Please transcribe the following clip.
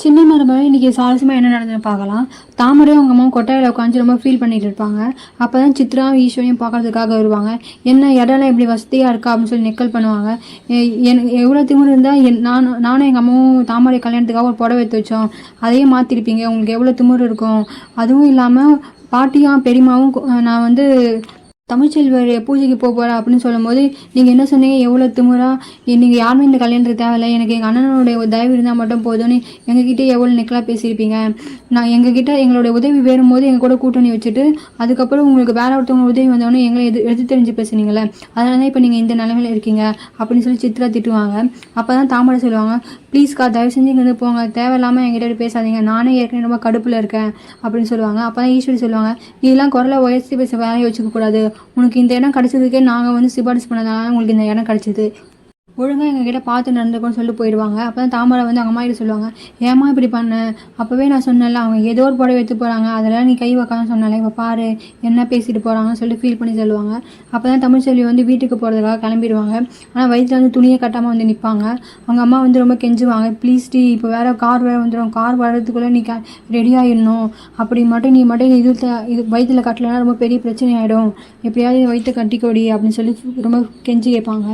சின்ன மருமகள் இன்றைக்கி சுவாரஸ்யமாக என்ன நடந்ததுன்னு பார்க்கலாம். தாமரையும் அவங்க அம்மாவும் கொட்டாயில் உட்காந்து ரொம்ப ஃபீல் பண்ணிட்டு இருப்பாங்க. அப்போ தான் சித்ராவும் ஈஸ்வரியும் பார்க்கறதுக்காக வருவாங்க. என்ன இடம்லாம் இப்படி வசதியாக இருக்கா அப்படின்னு சொல்லி நெக்கல் பண்ணுவாங்க. எனக்கு எவ்வளோ திமிரு இருந்தால் நானும் எங்கள் அம்மாவும் தாமரை கல்யாணத்துக்காக ஒரு புடவை எடுத்து வச்சோம், அதையே மாற்றிருப்பீங்க, உங்களுக்கு எவ்வளோ திமிரு இருக்கும். அதுவும் இல்லாமல் பாட்டியும் பெரியமாவும் நான் வந்து தமிழ்ச்செல்வர் பூஜைக்கு போகிறேன் அப்படின்னு சொல்லும்போது நீங்கள் என்ன சொன்னீங்க, எவ்வளோ திமுறா, நீங்கள் யாருமே இந்த கல்யாணத்துக்கு தேவையில்லை, எனக்கு எங்கள் அண்ணனுடைய தயவு இருந்தால் மட்டும் போதும்னு எங்ககிட்ட எவ்வளோ நெக்கலாக பேசியிருப்பீங்க. நான் எங்ககிட்ட எங்களுடைய உதவி வேறும்போது எங்கள் கூட கூட்டணி வச்சுட்டு அதுக்கப்புறம் உங்களுக்கு வேற ஒருத்தவங்க உதவி வந்தோடனே எங்களை எடுத்து தெரிஞ்சு பேசுனீங்களே, அதனால தான் இப்போ நீங்கள் இந்த நிலைமையில் இருக்கீங்க அப்படின்னு சொல்லி சித்ரா திட்டுவாங்க. அப்போ தான் தாமரை சொல்லுவாங்க, ப்ளீஸ்க்கா தயவு செஞ்சு இங்கே போங்க, தேவையில்லாமல் என்கிட்ட பேசாதீங்க, நானே ஏற்கனவே ரொம்ப கடுப்பில் இருக்கேன் அப்படின்னு சொல்லுவாங்க. அப்போ தான் ஈஸ்வரி சொல்லுவாங்க, நீலாம் குரலை உயர்த்தி பேச வேலையை வச்சுக்கக்கூடாது, உனக்கு இந்த இடம் கிடச்சதுக்கே நாங்கள் வந்து சிபாரிசு பண்ணதால உங்களுக்கு இந்த இடம் கிடச்சிது, ஒழுங்காக எங்ககிட்ட பார்த்து நடந்துக்கணும்னு சொல்லிட்டு போயிடுவாங்க. அப்போ தான் தாமரை வந்து அவங்க அம்மா கிட்ட சொல்லுவாங்க, ஏமா இப்படி பண்ண, அப்போவே நான் சொன்னேன்ல அவங்க ஏதோ ஒரு புடவை எடுத்து போகிறாங்க, அதெல்லாம் நீ கை வைக்கான்னு சொன்னால, இப்போ பாரு என்ன பேசிட்டு போகிறாங்கன்னு சொல்லிட்டு ஃபீல் பண்ணி சொல்லுவாங்க. அப்போ தான் தமிழ்ச்செல்வி வந்து வீட்டுக்கு போகிறதுக்காக கிளம்பிடுவாங்க. ஆனால் வயிற்றில் வந்து துணியை கட்டாமல் வந்து நிற்பாங்க. அவங்க அம்மா வந்து ரொம்ப கெஞ்சுவாங்க, ப்ளீஸ் டி, இப்போ வேறு கார் வேறு வந்துடும், கார் வர்றதுக்குள்ளே நீ ரெடி ஆகிடணும், அப்படி மட்டும் நீ மட்டும் இது வயிற்றில் கட்டலைன்னா ரொம்ப பெரிய பிரச்சனை ஆகிடும், எப்படியாவது வயிற்று கட்டிக்கொடி அப்படின்னு சொல்லி ரொம்ப கெஞ்சி கேட்பாங்க.